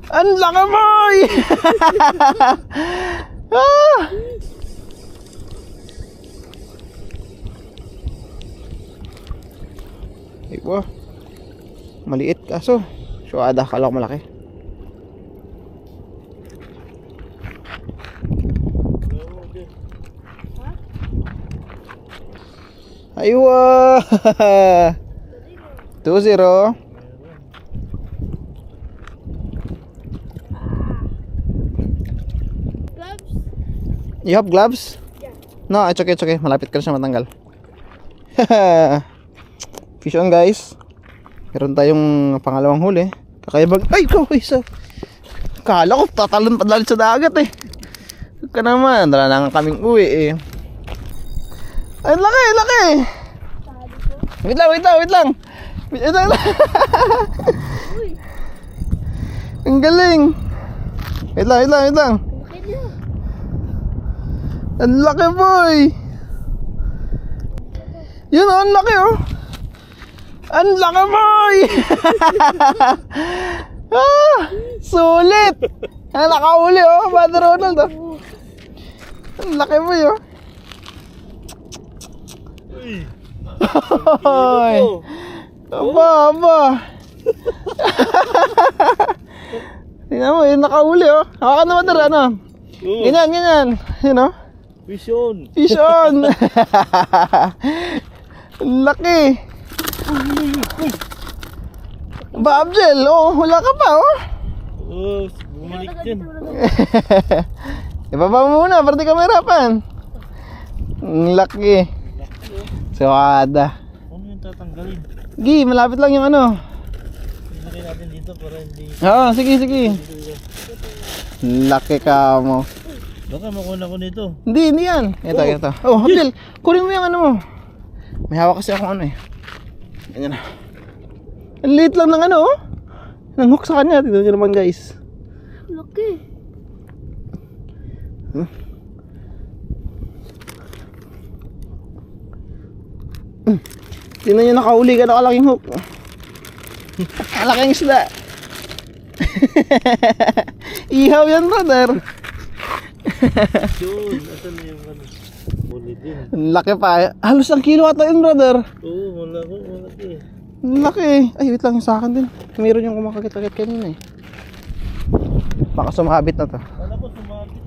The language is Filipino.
Ang laki boy! Ah! Ay po. Maliit kaso. Suada, kala ko malaki. Aywa! 2-0. Gloves? You have gloves? Yeah. No, it's okay, it's okay. Malapit ka na siya matanggal. Fish on guys. Meron tayong pangalawang huli. Kakaibag. Ay, ikaw isa. Kala ko tatalon pa dalit sa dagat eh. Huwag ka naman. Dala na nga kaming uwi eh. Ay, laki, laki. Wait lang, wait lang, wait lang. Wait lang. Uy, Ang galing. Wait lang, wait lang, wait lang. laki niya. Ang laki boy. Yun oh, ang laki oh. Ang laki boy. Ah, sulit. Ang nakauli oh, Brother Ronald oh. Ang laki boy oh. Hoy. Aba, aba. Tingnan mo, yung nakauli oh. Hawakan naman Brother, ano? Ganyan, ganyan. Yun oh. Fish on. Fish on. Ang laki. Ba, Abjel, oh, wala ka pa oh. Oh, bumalik dyan. Ibaba mo muna, para di ka mahirapan. Ang laki. Suada. Ano yung tatanggalin? Gi, malapit lang yung ano. Ilagay natin dito para hindi... Oo, sige, sige. Laki ka mo. Baka makuha ko nito. Hindi yan. Ito, ito. Oh, Abdel, kunin mo yung ano mo. May hawak kasi akong ano eh. Ganyan na. Ang liit lang ng ano oh. Nang hook sa kanya. Tignan nyo naman guys. Laki. Tignan nyo nakauli ka na kalaking hook. Kalaking isda. Ihaw yan Brother. Yun, asan na yung ano? Huli din. Ang laki pa. Halos ang kilo ata yun Brother. Oo, malaki. Ang laki. Ay wait lang yung sa akin din. Meron yung kumakakit-kakit kanina eh. Baka sumabit na to. Wala ko sumabit.